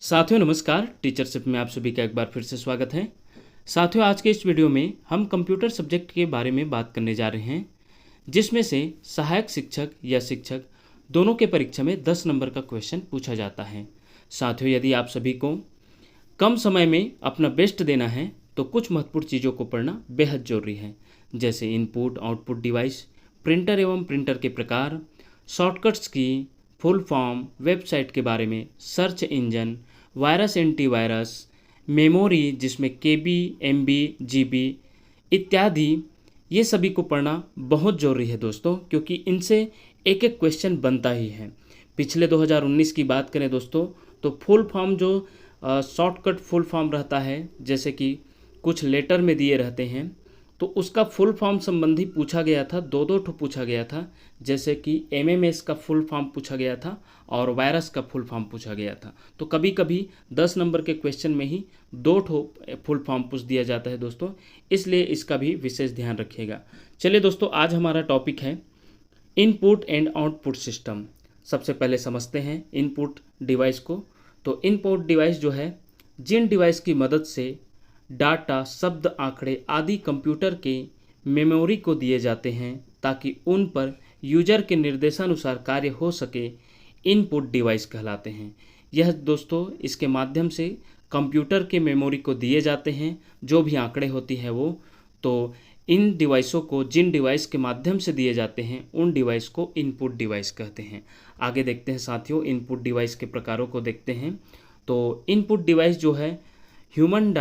साथियों नमस्कार। टीचरशिप में आप सभी का एक बार फिर से स्वागत है। साथियों आज के इस वीडियो में हम कंप्यूटर सब्जेक्ट के बारे में बात करने जा रहे हैं, जिसमें से सहायक शिक्षक या शिक्षक दोनों के परीक्षा में 10 नंबर का क्वेश्चन पूछा जाता है। साथियों यदि आप सभी को कम समय में अपना बेस्ट देना है तो कुछ महत्वपूर्ण चीज़ों को पढ़ना बेहद जरूरी है, जैसे इनपुट आउटपुट डिवाइस, प्रिंटर एवं प्रिंटर के प्रकार, शॉर्टकट्स की फुल फॉर्म, वेबसाइट के बारे में, search engine, virus antivirus, memory जिसमें केबी, एमबी, जीबी इत्यादि, ये सभी को पढ़ना बहुत ज़रूरी है दोस्तों, क्योंकि इनसे एक एक क्वेश्चन बनता ही है। पिछले 2019 की बात करें दोस्तों तो फुल फॉर्म जो शॉर्टकट फुल फॉर्म रहता है, जैसे कि कुछ लेटर में दिए रहते हैं, तो उसका फुल फॉर्म संबंधी पूछा गया था, दो ठो पूछा गया था। जैसे कि एमएमएस का फुल फॉर्म पूछा गया था और वायरस का फुल फॉर्म पूछा गया था। तो कभी कभी 10 नंबर के क्वेश्चन में ही 2 ठो फुल फॉर्म पूछ दिया जाता है दोस्तों, इसलिए इसका भी विशेष ध्यान रखिएगा। चलिए दोस्तों, आज हमारा टॉपिक है इनपुट एंड आउटपुट सिस्टम। सबसे पहले समझते हैं इनपुट डिवाइस को। तो इनपुट डिवाइस जो है, जिन डिवाइस की मदद से डाटा, शब्द, आंकड़े आदि कंप्यूटर के मेमोरी को दिए जाते हैं ताकि उन पर यूजर के निर्देशानुसार कार्य हो सके, इनपुट डिवाइस कहलाते हैं। यह दोस्तों इसके माध्यम से कंप्यूटर के मेमोरी को दिए जाते हैं जो भी आंकड़े होती हैं वो। तो इन डिवाइसों को, जिन डिवाइस के माध्यम से दिए जाते हैं, उन डिवाइस को इनपुट डिवाइस कहते हैं। आगे देखते हैं साथियों, इनपुट डिवाइस के प्रकारों को देखते हैं। तो इनपुट डिवाइस जो है ह्यूमन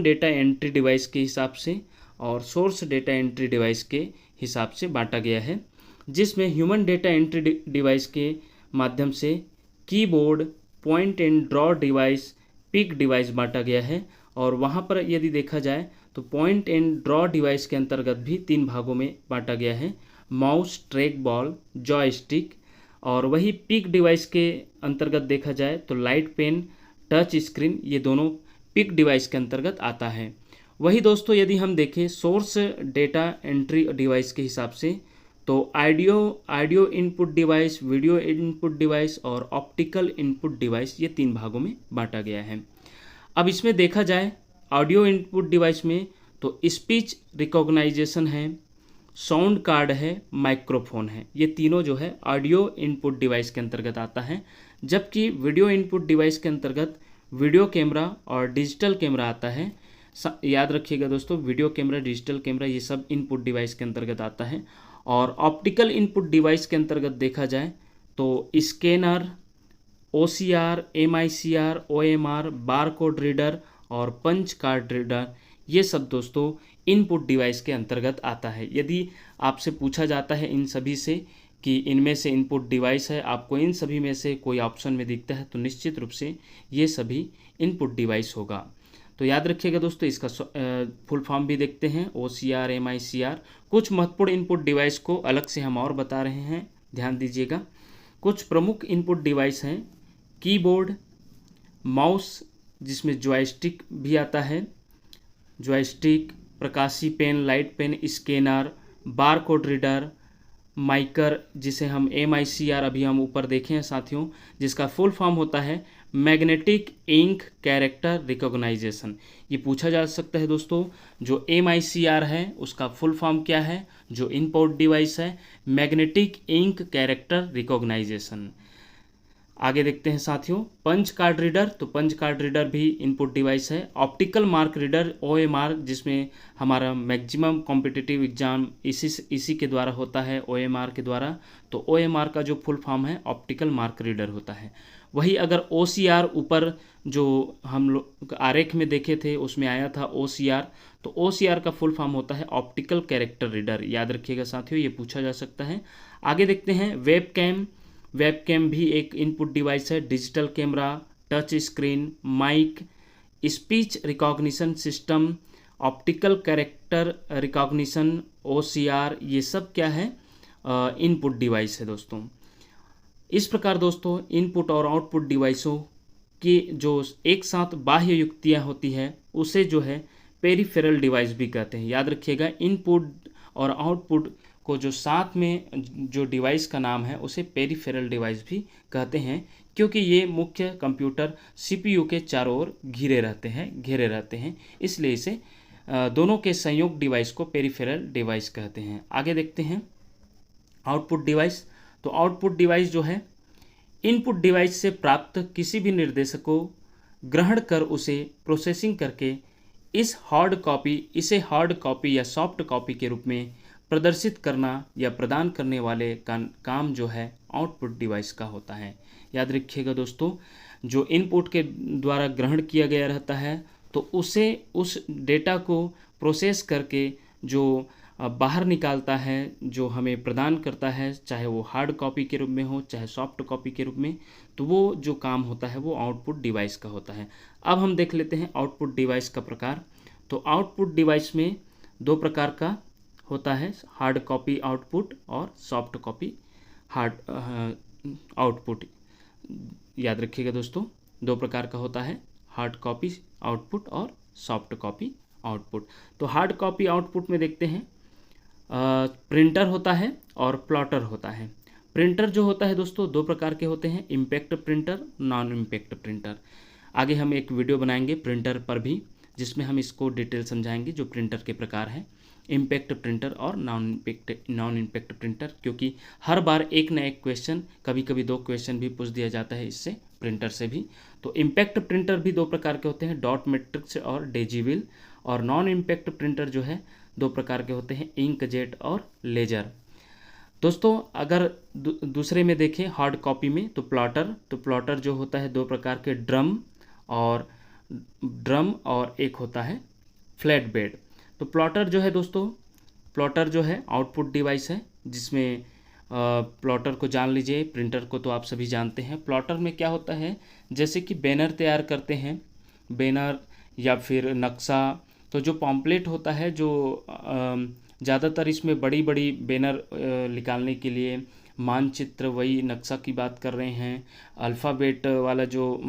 डेटा एंट्री डिवाइस के हिसाब से और सोर्स डेटा एंट्री डिवाइस के हिसाब से बांटा गया है, जिसमें ह्यूमन डेटा एंट्री डिवाइस के माध्यम से keyboard, point and draw device, pick device बांटा गया है। और वहाँ पर यदि देखा जाए तो पॉइंट एंड ड्रॉ डिवाइस के अंतर्गत भी 3 भागों में बांटा गया है, माउस, ट्रैक बॉल, जॉयस्टिक। और वही पिक डिवाइस के अंतर्गत देखा जाए तो लाइट पेन, टच स्क्रीन, ये दोनों पिक डिवाइस के अंतर्गत आता है। वही दोस्तों यदि हम देखें सोर्स डेटा एंट्री डिवाइस के हिसाब से, तो audio input device, video input device और ऑप्टिकल इनपुट डिवाइस, ये 3 भागों में बांटा गया है। अब इसमें देखा जाए ऑडियो इनपुट डिवाइस में तो स्पीच रिकॉग्नाइजेशन है, साउंड कार्ड है, माइक्रोफोन है, ये तीनों जो है ऑडियो इनपुट डिवाइस के अंतर्गत आता है। जबकि वीडियो इनपुट डिवाइस के अंतर्गत वीडियो कैमरा और डिजिटल कैमरा आता है। याद रखिएगा दोस्तों, वीडियो कैमरा, डिजिटल कैमरा, ये सब इनपुट डिवाइस के अंतर्गत आता है। और ऑप्टिकल इनपुट डिवाइस के अंतर्गत देखा जाए तो scanner, OCR, MICR, OMR, barcode reader और पंच कार्ड रीडर, ये सब दोस्तों इनपुट डिवाइस के अंतर्गत आता है। यदि आपसे पूछा जाता है इन सभी से कि इनमें से इनपुट डिवाइस है, आपको इन सभी में से कोई ऑप्शन में दिखता है, तो निश्चित रूप से ये सभी इनपुट डिवाइस होगा। तो याद रखिएगा दोस्तों, इसका फुल फॉर्म भी देखते हैं, OCR, MICR। कुछ महत्वपूर्ण इनपुट डिवाइस को अलग से हम और बता रहे हैं, ध्यान दीजिएगा। कुछ प्रमुख इनपुट डिवाइस हैं कीबोर्ड, माउस जिसमें जॉयस्टिक भी आता है, जॉयस्टिक, प्रकाशी pen, light pen, scanner, barcode reader, MICR जिसे हम MICR अभी हम ऊपर देखे हैं साथियों, जिसका फुल फॉर्म होता है मैग्नेटिक इंक कैरेक्टर रिकॉग्नाइजेशन। ये पूछा जा सकता है दोस्तों, जो MICR है उसका फुल फॉर्म क्या है, जो इनपुट डिवाइस है मैग्नेटिक इंक कैरेक्टर रिकॉग्नाइजेशन। आगे देखते हैं साथियों, पंच कार्ड रीडर। तो पंच कार्ड रीडर भी इनपुट डिवाइस है। ऑप्टिकल मार्क रीडर, OMR, जिसमें हमारा मैक्सिमम कॉम्पिटिटिव एग्जाम इसी के द्वारा होता है, OMR के द्वारा। तो OMR का जो फुल फॉर्म है ऑप्टिकल मार्क रीडर होता है। वही अगर OCR ऊपर जो हम लोग आरेख में देखे थे उसमें आया था OCR, तो OCR का फुल फॉर्म होता है ऑप्टिकल कैरेक्टर रीडर। याद रखिएगा साथियों, ये पूछा जा सकता है। आगे देखते हैं वेबकैम भी एक इनपुट डिवाइस है। Digital camera, touch screen, mic, speech recognition system, optical character recognition, OCR, ये सब क्या है, इनपुट डिवाइस है दोस्तों। इस प्रकार दोस्तों इनपुट और आउटपुट डिवाइसों की जो एक साथ बाह्य युक्तियाँ होती है उसे जो है पेरिफेरल डिवाइस भी कहते हैं। याद रखिएगा, इनपुट और आउटपुट को जो साथ में जो डिवाइस का नाम है उसे पेरिफेरल डिवाइस भी कहते हैं, क्योंकि ये मुख्य कंप्यूटर सीपीयू के चारों ओर घेरे रहते हैं, इसलिए इसे दोनों के संयुक्त डिवाइस को पेरिफेरल डिवाइस कहते हैं। आगे देखते हैं आउटपुट डिवाइस। तो आउटपुट डिवाइस जो है इनपुट डिवाइस से प्राप्त किसी भी निर्देश को ग्रहण कर उसे प्रोसेसिंग करके इसे हार्ड कॉपी या सॉफ्ट कॉपी के रूप में प्रदर्शित करना या प्रदान करने वाले काम जो है आउटपुट डिवाइस का होता है। याद रखिएगा दोस्तों, जो इनपुट के द्वारा ग्रहण किया गया रहता है तो उसे उस डेटा को प्रोसेस करके जो बाहर निकालता है, जो हमें प्रदान करता है, चाहे वो हार्ड कॉपी के रूप में हो चाहे सॉफ्ट कॉपी के रूप में, तो वो जो काम होता है वो आउटपुट डिवाइस का होता है। अब हम देख लेते हैं आउटपुट डिवाइस का प्रकार। तो आउटपुट डिवाइस में दो प्रकार का होता है, हार्ड कॉपी आउटपुट और सॉफ्ट कॉपी आउटपुट। याद रखिएगा दोस्तों, दो प्रकार का होता है, हार्ड कॉपी आउटपुट और सॉफ्ट कॉपी आउटपुट। तो हार्ड कॉपी आउटपुट में देखते हैं प्रिंटर होता है और प्लॉटर होता है। प्रिंटर जो होता है दोस्तों दो प्रकार के होते हैं, impact printer, non impact printer. आगे हम एक वीडियो बनाएंगे प्रिंटर पर भी, जिसमें हम इसको डिटेल समझाएंगे जो प्रिंटर के प्रकार हैं, इम्पैक्ट प्रिंटर और नॉन इम्पैक्ट प्रिंटर। क्योंकि हर बार एक न एक क्वेश्चन, कभी कभी दो क्वेश्चन भी पूछ दिया जाता है इससे, प्रिंटर से भी। तो इम्पैक्ट प्रिंटर भी दो प्रकार के होते हैं, डॉट मैट्रिक्स और डेजिविल। और नॉन इम्पैक्ट प्रिंटर जो है दो प्रकार के होते हैं, इंकजेट और लेजर। दोस्तों अगर दूसरे में देखें हार्ड कॉपी में, तो प्लॉटर जो होता है दो प्रकार के, ड्रम और एक होता है फ्लैट बेड। तो प्लॉटर जो है दोस्तों, प्लॉटर जो है आउटपुट डिवाइस है, जिसमें प्लॉटर को जान लीजिए, प्रिंटर को तो आप सभी जानते हैं। प्लॉटर में क्या होता है, जैसे कि बैनर तैयार करते हैं, बैनर या फिर नक्शा, तो जो पॉम्पलेट होता है, जो ज़्यादातर इसमें बड़ी बड़ी बैनर निकालने के लिए मानचित्र, वही नक्शा की बात कर रहे हैं, अल्फ़ाबेट वाला जो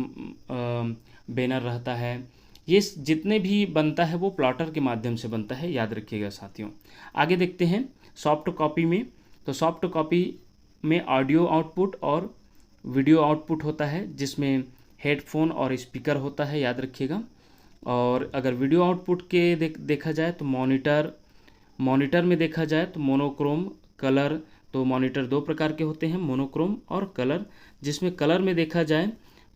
बैनर रहता है, ये जितने भी बनता है वो प्लॉटर के माध्यम से बनता है, याद रखिएगा साथियों। आगे देखते हैं सॉफ्ट कॉपी में। तो सॉफ्ट कॉपी में ऑडियो आउटपुट और वीडियो आउटपुट होता है, जिसमें हेडफोन और स्पीकर होता है, याद रखिएगा। और अगर वीडियो आउटपुट के देखा जाए तो मॉनिटर में देखा जाए तो मोनोक्रोम, कलर। तो मॉनिटर दो प्रकार के होते हैं, मोनोक्रोम और कलर। जिसमें कलर में देखा जाए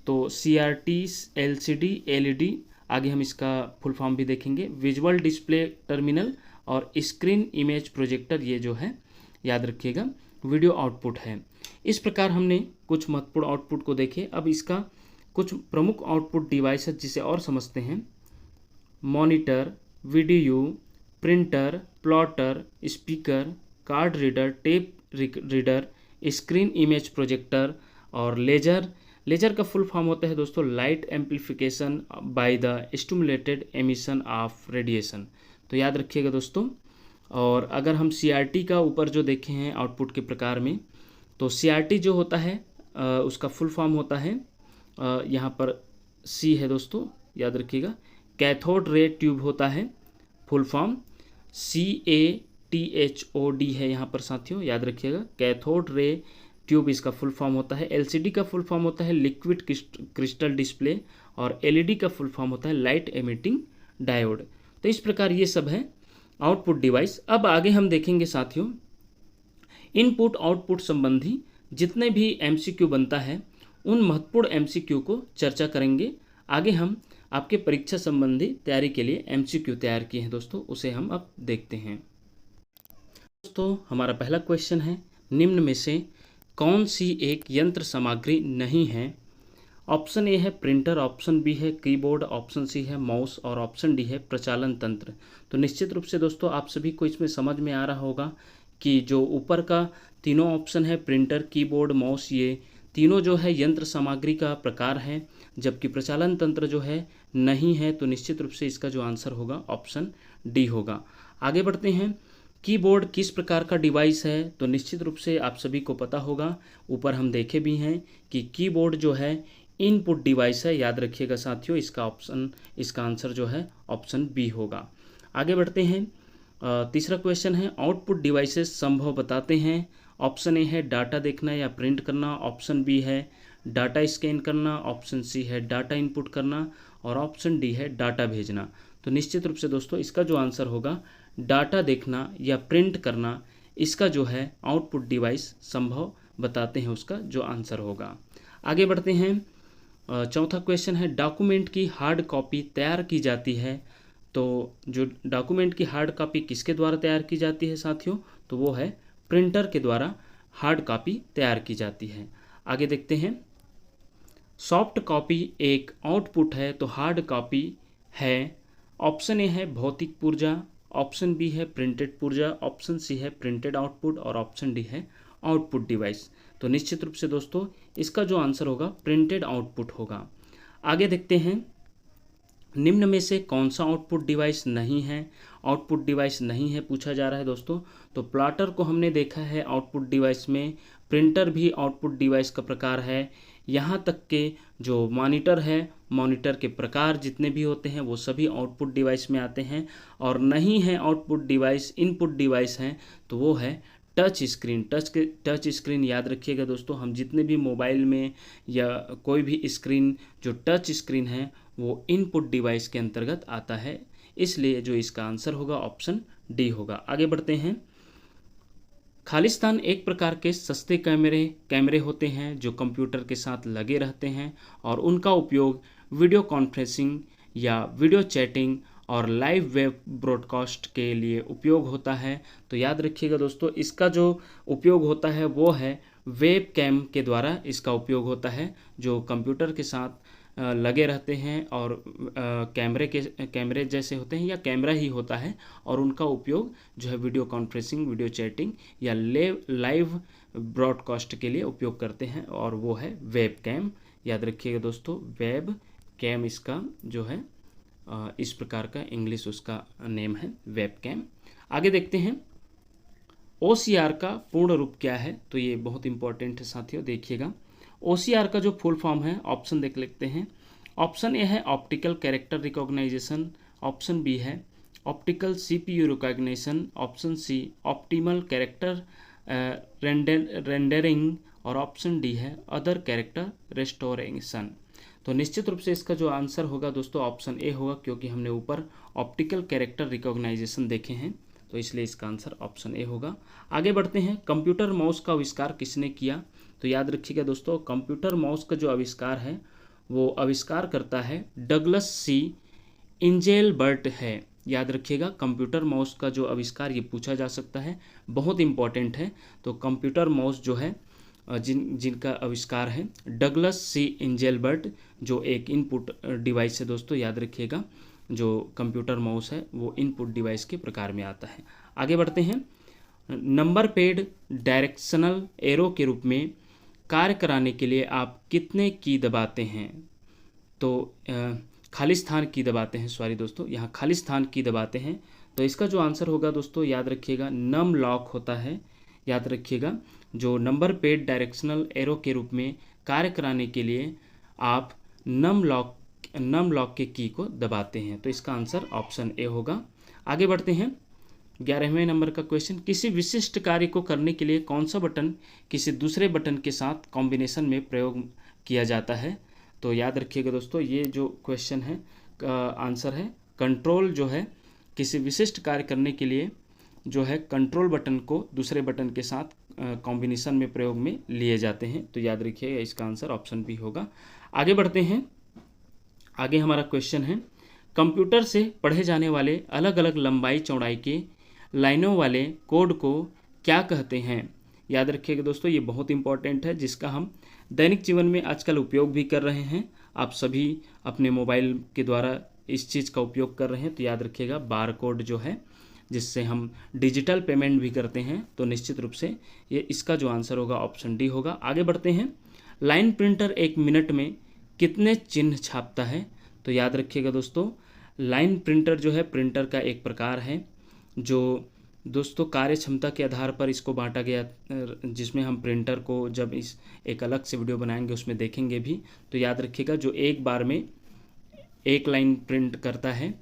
तो CRT, LCD, LED, आगे हम इसका फुल फॉर्म भी देखेंगे, विजुअल डिस्प्ले टर्मिनल और स्क्रीन इमेज प्रोजेक्टर, ये जो है याद रखिएगा वीडियो आउटपुट है। इस प्रकार हमने कुछ महत्वपूर्ण आउटपुट को देखे। अब इसका कुछ प्रमुख आउटपुट डिवाइस है जिसे और समझते हैं। Monitor, video, printer, plotter, speaker, card reader, tape reader, screen image projector और लेजर। लेजर का फुल फॉर्म होता है दोस्तों light amplification by the stimulated emission of radiation. तो याद रखिएगा दोस्तों। और अगर हम CRT का ऊपर जो देखे हैं आउटपुट के प्रकार में, तो CRT जो होता है उसका फुल फॉर्म होता है, यहाँ पर C है दोस्तों, याद रखिएगा, कैथोड रे ट्यूब होता है, फुल फॉर्म CATHOD है यहाँ पर साथियों, याद रखिएगा, कैथोड रे ट्यूब इसका फुल फॉर्म होता है। LCD का फुल फॉर्म होता है लिक्विड क्रिस्टल डिस्प्ले और LED का फुल फॉर्म होता है लाइट एमिटिंग डायोड। तो इस प्रकार ये सब है आउटपुट डिवाइस। अब आगे हम देखेंगे साथियों इनपुट आउटपुट संबंधी जितने भी MCQ बनता है, उन महत्वपूर्ण MCQ को चर्चा करेंगे। आगे हम आपके परीक्षा संबंधी तैयारी के लिए MCQ तैयार किए हैं दोस्तों, उसे हम अब देखते हैं। दोस्तों हमारा पहला क्वेश्चन है, निम्न में से कौन सी एक यंत्र सामग्री नहीं है? ऑप्शन ए है प्रिंटर, ऑप्शन बी है कीबोर्ड, ऑप्शन सी है माउस और ऑप्शन डी है प्रचालन तंत्र। तो निश्चित रूप से दोस्तों आप सभी को इसमें समझ में आ रहा होगा कि जो ऊपर का तीनों ऑप्शन है, प्रिंटर, कीबोर्ड, माउस, ये तीनों जो है यंत्र सामग्री का प्रकार है, जबकि प्रचालन तंत्र जो है नहीं है। तो निश्चित रूप से इसका जो आंसर होगा ऑप्शन डी होगा। आगे बढ़ते हैं, कीबोर्ड किस प्रकार का डिवाइस है? तो निश्चित रूप से आप सभी को पता होगा, ऊपर हम देखे भी हैं कि कीबोर्ड जो है इनपुट डिवाइस है, याद रखिएगा साथियों। इसका आंसर जो है ऑप्शन बी होगा। आगे बढ़ते हैं, तीसरा क्वेश्चन है, आउटपुट डिवाइसेस संभव बताते हैं। ऑप्शन ए है डाटा देखना या प्रिंट करना, ऑप्शन बी है डाटा स्कैन करना, ऑप्शन सी है डाटा इनपुट करना और ऑप्शन डी है डाटा भेजना। तो निश्चित रूप से दोस्तों इसका जो आंसर होगा डाटा देखना या प्रिंट करना, इसका जो है आउटपुट डिवाइस संभव बताते हैं उसका जो आंसर होगा। आगे बढ़ते हैं। चौथा क्वेश्चन है डॉक्यूमेंट की हार्ड कॉपी तैयार की जाती है। तो जो डॉक्यूमेंट की हार्ड कॉपी किसके द्वारा तैयार की जाती है साथियों, तो वो है प्रिंटर के द्वारा हार्ड कॉपी तैयार की जाती है। आगे देखते हैं, सॉफ्ट कॉपी एक आउटपुट है तो हार्ड कॉपी है। ऑप्शन ए है भौतिक पुर्जा, ऑप्शन बी है प्रिंटेड पुर्जा, ऑप्शन सी है प्रिंटेड आउटपुट और ऑप्शन डी है आउटपुट डिवाइस। तो निश्चित रूप से दोस्तों इसका जो आंसर होगा प्रिंटेड आउटपुट होगा। आगे देखते हैं, निम्न में से कौन सा आउटपुट डिवाइस नहीं है। आउटपुट डिवाइस नहीं है पूछा जा रहा है दोस्तों। तो प्लॉटर को हमने देखा है आउटपुट डिवाइस में, प्रिंटर भी आउटपुट डिवाइस का प्रकार है, यहाँ तक के जो मॉनिटर है, मॉनिटर के प्रकार जितने भी होते हैं वो सभी आउटपुट डिवाइस में आते हैं। और नहीं है आउटपुट डिवाइस, इनपुट डिवाइस हैं, तो वो है टच स्क्रीन। टच स्क्रीन याद रखिएगा दोस्तों, हम जितने भी मोबाइल में या कोई भी स्क्रीन जो टच स्क्रीन है वो इनपुट डिवाइस के अंतर्गत आता है, इसलिए जो इसका आंसर होगा ऑप्शन डी होगा। आगे बढ़ते हैं, खालिस्तान एक प्रकार के सस्ते कैमरे होते हैं जो कंप्यूटर के साथ लगे रहते हैं और उनका उपयोग वीडियो कॉन्फ्रेंसिंग या वीडियो चैटिंग और लाइव वेब ब्रॉडकास्ट के लिए उपयोग होता है। तो याद रखिएगा दोस्तों इसका जो उपयोग होता है वो है वेब कैम के द्वारा इसका उपयोग होता है, जो कंप्यूटर के साथ लगे रहते हैं और कैमरे जैसे होते हैं या कैमरा ही होता है और उनका उपयोग जो है वीडियो कॉन्फ्रेंसिंग, वीडियो चैटिंग या लाइव ब्रॉडकास्ट के लिए उपयोग करते हैं और वो है वेब कैम। याद रखिएगा दोस्तों वेब कैम इसका जो है इस प्रकार का इंग्लिश उसका नेम है वेब कैम। आगे देखते हैं, OCR का पूर्ण रूप क्या है। तो ये बहुत इंपॉर्टेंट है साथियों, देखिएगा OCR का जो फुल फॉर्म है ऑप्शन देख लेते हैं। ऑप्शन ए है optical character recognition, option B है optical CPU recognition, option C optimal character rendering और ऑप्शन डी है अदर कैरेक्टर रेस्टोरेशन। तो निश्चित रूप से इसका जो आंसर होगा दोस्तों ऑप्शन ए होगा, क्योंकि हमने ऊपर ऑप्टिकल कैरेक्टर रिकॉग्नाइजेशन देखे हैं, तो इसलिए इसका आंसर ऑप्शन ए होगा। आगे बढ़ते हैं, कंप्यूटर माउस का आविष्कार किसने किया। तो याद रखिएगा दोस्तों कंप्यूटर माउस का जो आविष्कार है वो आविष्कार करता है डगलस सी इंजेलबर्ट है। याद रखिएगा कंप्यूटर माउस का जो आविष्कार ये पूछा जा सकता है, बहुत इंपॉर्टेंट है। तो कंप्यूटर माउस जो है जिनका आविष्कार है डगलस सी इंजेलबर्ट, जो एक इनपुट डिवाइस है दोस्तों। याद रखिएगा जो कंप्यूटर माउस है वो इनपुट डिवाइस के प्रकार में आता है। आगे बढ़ते हैं, नंबर पैड डायरेक्शनल एरो के रूप में कार्य कराने के लिए आप कितने की दबाते हैं। तो खालिस्तान की दबाते हैं, सॉरी दोस्तों यहाँ खालिस्तान की दबाते हैं। तो इसका जो आंसर होगा दोस्तों याद रखिएगा नम लॉक होता है। याद रखिएगा जो नंबर पैड डायरेक्शनल एरो के रूप में कार्य कराने के लिए आप नम लॉक के की को दबाते हैं। तो इसका आंसर ऑप्शन ए होगा। आगे बढ़ते हैं, 11वें नंबर का क्वेश्चन, किसी विशिष्ट कार्य को करने के लिए कौन सा बटन किसी दूसरे बटन के साथ कॉम्बिनेशन में प्रयोग किया जाता है। तो याद रखिएगा दोस्तों ये जो क्वेश्चन है आंसर है कंट्रोल, जो है किसी विशिष्ट कार्य करने के लिए जो है कंट्रोल बटन को दूसरे बटन के साथ कॉम्बिनेशन में प्रयोग में लिए जाते हैं। तो याद रखिएगा इसका आंसर ऑप्शन बी होगा। आगे बढ़ते हैं, आगे हमारा क्वेश्चन है, कंप्यूटर से पढ़े जाने वाले अलग अलग लंबाई चौड़ाई के लाइनों वाले कोड को क्या कहते हैं। याद रखिएगा दोस्तों ये बहुत इंपॉर्टेंट है, जिसका हम दैनिक जीवन में आजकल उपयोग भी कर रहे हैं। आप सभी अपने मोबाइल के द्वारा इस चीज़ का उपयोग कर रहे हैं। तो याद रखिएगा बार कोड जो है जिससे हम डिजिटल पेमेंट भी करते हैं। तो निश्चित रूप से ये इसका जो आंसर होगा ऑप्शन डी होगा। आगे बढ़ते हैं, लाइन प्रिंटर 1 मिनट में कितने चिन्ह छापता है। तो याद रखिएगा दोस्तों लाइन प्रिंटर जो है प्रिंटर का एक प्रकार है, जो दोस्तों कार्य क्षमता के आधार पर इसको बांटा गया, जिसमें हम प्रिंटर को जब इस एक अलग से वीडियो बनाएंगे उसमें देखेंगे भी। तो याद रखिएगा जो एक बार में एक लाइन प्रिंट करता है,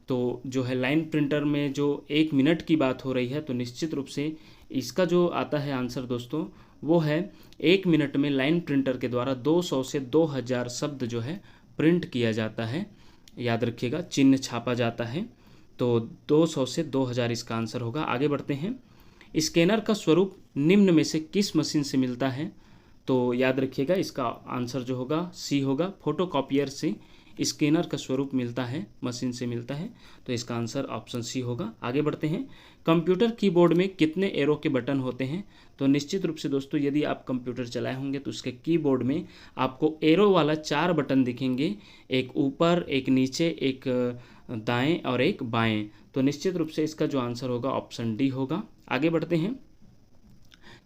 तो जो है लाइन प्रिंटर में जो 1 मिनट की बात हो रही है, तो निश्चित रूप से इसका जो आता है आंसर दोस्तों वो है 1 मिनट में लाइन प्रिंटर के द्वारा 200 से 2000 शब्द जो है प्रिंट किया जाता है। याद रखिएगा, चिन्ह छापा जाता है। तो 200 से 2000 इसका आंसर होगा। आगे बढ़ते हैं। स्कैनर का स्वरूप निम्न में से किस मशीन से मिलता है? तो याद रखिएगा, इसका आंसर जो होगा सी होगा। फोटोकॉपियर से स्कैनर का स्वरूप मिलता है, मशीन से मिलता है, तो इसका आंसर ऑप्शन सी होगा। आगे बढ़ते हैं। कंप्यूटर कीबोर्ड में कितने एरो के बटन होते हैं? तो निश्चित रूप से दोस्तों, यदि आप कंप्यूटर चलाए होंगे तो उसके कीबोर्ड में आपको एरो वाला 4 बटन दिखेंगे, एक ऊपर, एक नीचे, एक दाएं और एक बाएं। तो निश्चित रूप से इसका जो आंसर होगा ऑप्शन डी होगा। आगे बढ़ते हैं।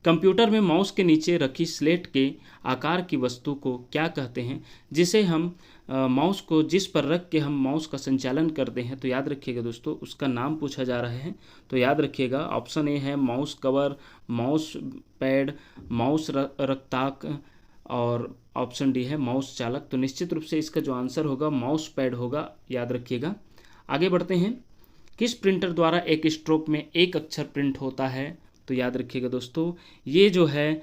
कंप्यूटर में माउस के नीचे रखी स्लेट के आकार की वस्तु को क्या कहते हैं, जिसे हम माउस को जिस पर रख के हम माउस का संचालन करते हैं? तो याद रखिएगा दोस्तों, उसका नाम पूछा जा रहा है। तो याद रखिएगा, ऑप्शन ए है mouse cover, mouse pad, mouse रक्ताक, और ऑप्शन डी है माउस चालक। तो निश्चित रूप से इसका जो आंसर होगा माउस पैड होगा, याद रखिएगा। आगे बढ़ते हैं। किस प्रिंटर द्वारा एक स्ट्रोक में एक अक्षर प्रिंट होता है? तो याद रखिएगा दोस्तों, ये जो है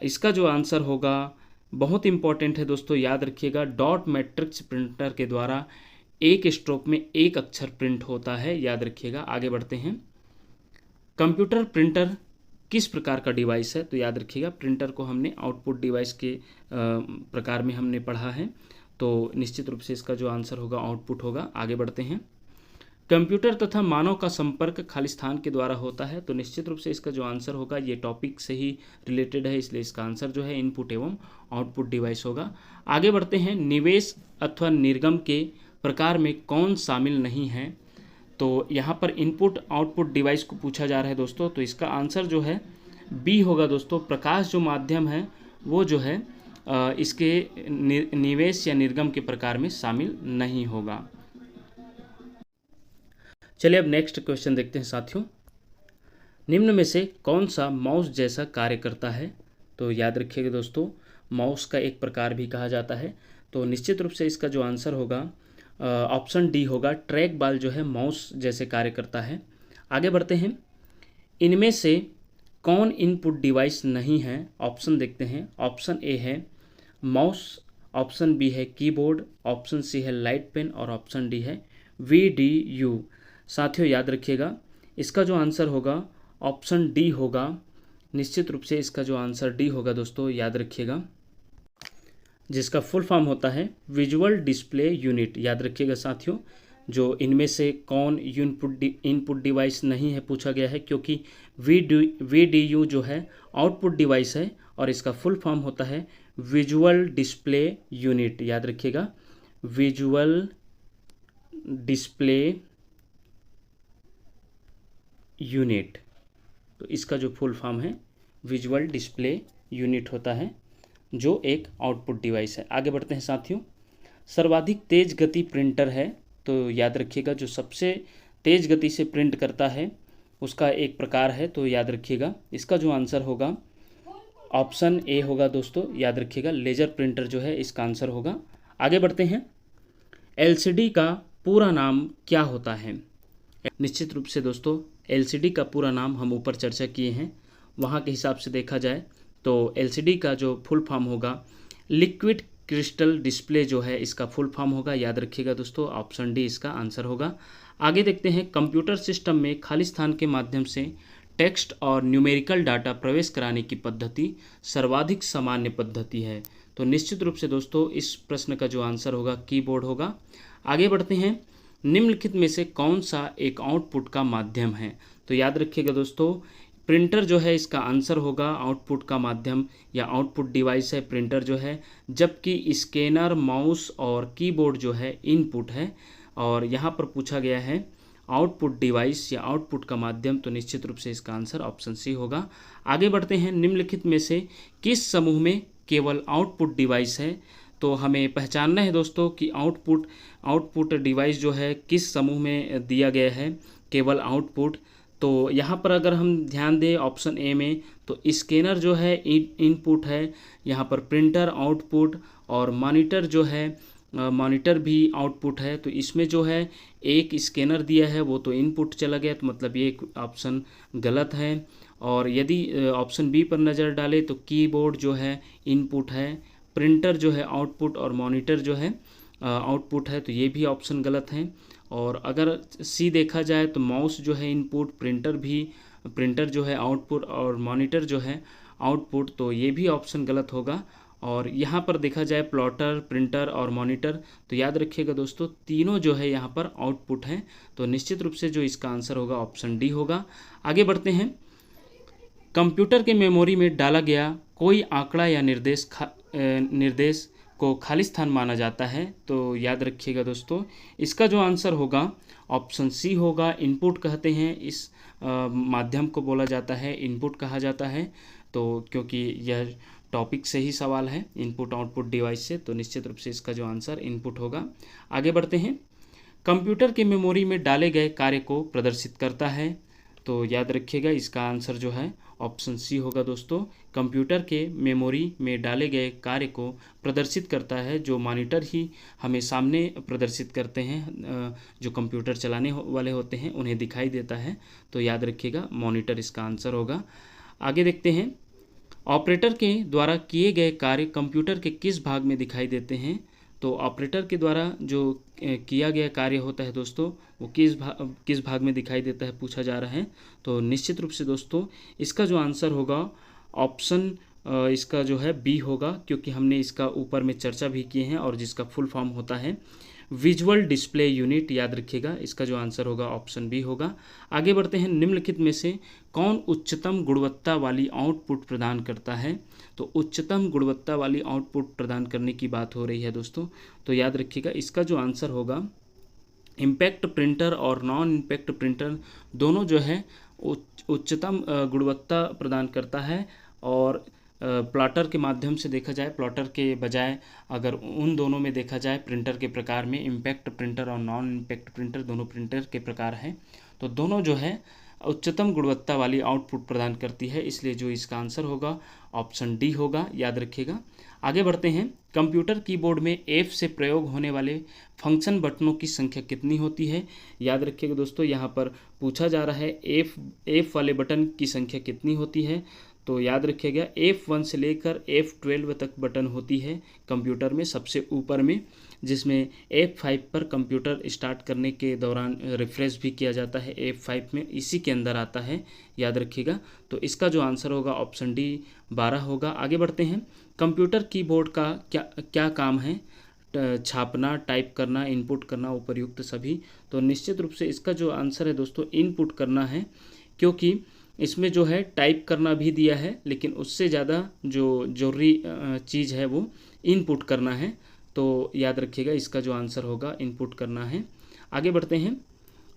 इसका जो आंसर होगा बहुत इंपॉर्टेंट है दोस्तों, याद रखिएगा। डॉट मैट्रिक्स प्रिंटर के द्वारा एक स्ट्रोक में एक अक्षर प्रिंट होता है, याद रखिएगा। आगे बढ़ते हैं। कंप्यूटर प्रिंटर किस प्रकार का डिवाइस है? तो याद रखिएगा, प्रिंटर को हमने आउटपुट डिवाइस के प्रकार में हमने पढ़ा है, तो निश्चित रूप से इसका जो आंसर होगा आउटपुट होगा। आगे बढ़ते हैं। कंप्यूटर तथा मानव का संपर्क खालिस्तान के द्वारा होता है? तो निश्चित रूप से इसका जो आंसर होगा, ये टॉपिक से ही रिलेटेड है, इसलिए इसका आंसर जो है इनपुट एवं आउटपुट डिवाइस होगा। आगे बढ़ते हैं। निवेश अथवा निर्गम के प्रकार में कौन शामिल नहीं है? तो यहाँ पर इनपुट आउटपुट डिवाइस को पूछा जा रहा है दोस्तों, तो इसका आंसर जो है बी होगा दोस्तों। प्रकाश जो माध्यम है वो जो है इसके निवेश या निर्गम के प्रकार में शामिल नहीं होगा। चलिए अब नेक्स्ट क्वेश्चन देखते हैं साथियों। निम्न में से कौन सा माउस जैसा कार्य करता है? तो याद रखिएगा दोस्तों, माउस का एक प्रकार भी कहा जाता है, तो निश्चित रूप से इसका जो आंसर होगा ऑप्शन डी होगा। ट्रैक बॉल जो है माउस जैसे कार्य करता है। आगे बढ़ते हैं। इनमें से कौन इनपुट डिवाइस नहीं है? ऑप्शन देखते हैं। ऑप्शन ए है माउस, ऑप्शन बी है कीबोर्ड, ऑप्शन सी है लाइट पेन और ऑप्शन डी है VDU। साथियों याद रखिएगा, इसका जो आंसर होगा ऑप्शन डी होगा। निश्चित रूप से इसका जो आंसर डी होगा दोस्तों, याद रखिएगा, जिसका फुल फॉर्म होता है विजुअल डिस्प्ले यूनिट। याद रखिएगा साथियों, जो इनमें से कौन इनपुट डिवाइस नहीं है पूछा गया है, क्योंकि VDU जो है आउटपुट डिवाइस है और इसका फुल फॉर्म होता है विजुअल डिस्प्ले यूनिट। याद रखिएगा, विजुअल डिस्प्ले यूनिट, तो इसका जो फुल फॉर्म है विजुअल डिस्प्ले यूनिट होता है, जो एक आउटपुट डिवाइस है। आगे बढ़ते हैं साथियों। सर्वाधिक तेज गति प्रिंटर है? तो याद रखिएगा, जो सबसे तेज गति से प्रिंट करता है उसका एक प्रकार है, तो याद रखिएगा इसका जो आंसर होगा ऑप्शन ए होगा दोस्तों। याद रखिएगा, लेजर प्रिंटर जो है इसका आंसर होगा। आगे बढ़ते हैं। LCD का पूरा नाम क्या होता है? निश्चित रूप से दोस्तों, LCD का पूरा नाम हम ऊपर चर्चा किए हैं, वहाँ के हिसाब से देखा जाए तो LCD का जो फुल फॉर्म होगा लिक्विड क्रिस्टल डिस्प्ले जो है इसका फुल फॉर्म होगा। याद रखिएगा दोस्तों, ऑप्शन डी इसका आंसर होगा। आगे देखते हैं। कंप्यूटर सिस्टम में खालिस्तान के माध्यम से टेक्स्ट और न्यूमेरिकल डाटा प्रवेश कराने की पद्धति सर्वाधिक सामान्य पद्धति है? तो निश्चित रूप से दोस्तों इस प्रश्न का जो आंसर होगा कीबोर्ड होगा। आगे बढ़ते हैं। निम्नलिखित में से कौन सा एक आउटपुट का माध्यम है? तो याद रखिएगा दोस्तों, प्रिंटर जो है इसका आंसर होगा आउटपुट का माध्यम या आउटपुट डिवाइस है प्रिंटर जो है, जबकि स्कैनर, माउस और कीबोर्ड जो है इनपुट है। और यहाँ पर पूछा गया है आउटपुट डिवाइस या आउटपुट का माध्यम, तो निश्चित रूप से इसका आंसर ऑप्शन सी होगा। आगे बढ़ते हैं। निम्नलिखित में से किस समूह में केवल आउटपुट डिवाइस है? तो हमें पहचानना है दोस्तों कि आउटपुट डिवाइस जो है किस समूह में दिया गया है, केवल आउटपुट। तो यहाँ पर अगर हम ध्यान दें ऑप्शन ए में, तो स्कैनर जो है इनपुट है, यहाँ पर प्रिंटर आउटपुट और मॉनिटर जो है मॉनिटर भी आउटपुट है। तो इसमें जो है एक स्कैनर दिया है वो तो इनपुट चला गया, तो मतलब ये ऑप्शन गलत है। और यदि ऑप्शन बी पर नज़र डालें तो कीबोर्ड जो है इनपुट है, प्रिंटर जो है आउटपुट और मॉनिटर जो है आउटपुट है, तो ये भी ऑप्शन गलत है। और अगर सी देखा जाए तो माउस जो है इनपुट, प्रिंटर जो है आउटपुट और मॉनिटर जो है आउटपुट, तो ये भी ऑप्शन गलत होगा। और यहाँ पर देखा जाए प्लॉटर, प्रिंटर और मॉनिटर, तो याद रखिएगा दोस्तों तीनों जो है यहाँ पर आउटपुट हैं, तो निश्चित रूप से जो इसका आंसर होगा ऑप्शन डी होगा। आगे बढ़ते हैं। कंप्यूटर के मेमोरी में डाला गया कोई आंकड़ा या निर्देश को खाली स्थान माना जाता है, तो याद रखिएगा दोस्तों इसका जो आंसर होगा ऑप्शन सी होगा। इनपुट कहते हैं, इस माध्यम को बोला जाता है, इनपुट कहा जाता है। तो क्योंकि यह टॉपिक से ही सवाल है, इनपुट आउटपुट डिवाइस से, तो निश्चित रूप से इसका जो आंसर इनपुट होगा। आगे बढ़ते हैं। कंप्यूटर के मेमोरी में डाले गए कार्य को प्रदर्शित करता है, तो याद रखिएगा इसका आंसर जो है ऑप्शन सी होगा दोस्तों। कंप्यूटर के मेमोरी में डाले गए कार्य को प्रदर्शित करता है, जो मॉनिटर ही हमें सामने प्रदर्शित करते हैं, जो कंप्यूटर चलाने वाले होते हैं उन्हें दिखाई देता है, तो याद रखिएगा मॉनिटर इसका आंसर होगा। आगे देखते हैं। ऑपरेटर के द्वारा किए गए कार्य कंप्यूटर के किस भाग में दिखाई देते हैं, तो ऑपरेटर के द्वारा जो किया गया कार्य होता है दोस्तों वो किस भाग में दिखाई देता है पूछा जा रहा है। तो निश्चित रूप से दोस्तों इसका जो आंसर होगा ऑप्शन इसका जो है बी होगा, क्योंकि हमने इसका ऊपर में चर्चा भी की है, और जिसका फुल फॉर्म होता है विजुअल डिस्प्ले यूनिट। याद रखिएगा इसका जो आंसर होगा ऑप्शन बी होगा। आगे बढ़ते हैं। निम्नलिखित में से कौन उच्चतम गुणवत्ता वाली आउटपुट प्रदान करता है, तो उच्चतम गुणवत्ता वाली आउटपुट प्रदान करने की बात हो रही है दोस्तों, तो याद रखिएगा इसका जो आंसर होगा इम्पैक्ट प्रिंटर और नॉन इम्पैक्ट प्रिंटर दोनों जो है उच्चतम गुणवत्ता प्रदान करता है। और प्लॉटर के माध्यम से देखा जाए, प्लॉटर के बजाय अगर उन दोनों में देखा जाए प्रिंटर के प्रकार में, इम्पैक्ट प्रिंटर और नॉन इम्पैक्ट प्रिंटर दोनों प्रिंटर के प्रकार हैं, तो दोनों जो है उच्चतम गुणवत्ता वाली आउटपुट प्रदान करती है, इसलिए जो इसका आंसर होगा ऑप्शन डी होगा। याद रखिएगा। आगे बढ़ते हैं। कंप्यूटर कीबोर्ड में एफ से प्रयोग होने वाले फंक्शन बटनों की संख्या कितनी होती है। याद रखिएगा दोस्तों यहाँ पर पूछा जा रहा है एफ वाले बटन की संख्या कितनी होती है, तो याद रखिएगा F1 से लेकर F12 तक बटन होती है कंप्यूटर में सबसे ऊपर में, जिसमें F5 पर कंप्यूटर स्टार्ट करने के दौरान रिफ्रेश भी किया जाता है, F5 में इसी के अंदर आता है, याद रखिएगा। तो इसका जो आंसर होगा ऑप्शन डी 12 होगा। आगे बढ़ते हैं। कंप्यूटर कीबोर्ड का क्या काम है, छापना, टाइप करना, इनपुट करना, उपर्युक्त सभी, तो निश्चित रूप से इसका जो आंसर है दोस्तों इनपुट करना है, क्योंकि इसमें जो है टाइप करना भी दिया है, लेकिन उससे ज़्यादा जो जरूरी चीज़ है वो इनपुट करना है, तो याद रखिएगा इसका जो आंसर होगा इनपुट करना है। आगे बढ़ते हैं।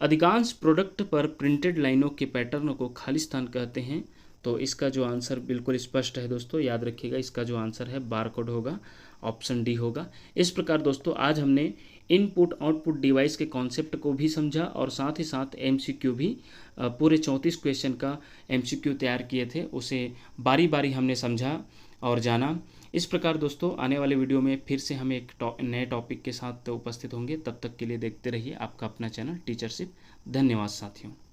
अधिकांश प्रोडक्ट पर प्रिंटेड लाइनों के पैटर्न को खाली स्थान कहते हैं, तो इसका जो आंसर बिल्कुल स्पष्ट है दोस्तों, याद रखिएगा इसका जो आंसर है बारकोड होगा, ऑप्शन डी होगा। इस प्रकार दोस्तों आज हमने इनपुट आउटपुट डिवाइस के कॉन्सेप्ट को भी समझा, और साथ ही साथ एमसीक्यू भी पूरे 34 क्वेश्चन का एमसीक्यू तैयार किए थे, उसे बारी बारी हमने समझा और जाना। इस प्रकार दोस्तों आने वाले वीडियो में फिर से हम एक नए टॉपिक के साथ उपस्थित होंगे। तब तक के लिए देखते रहिए आपका अपना चैनल टीचरशिप। धन्यवाद साथियों।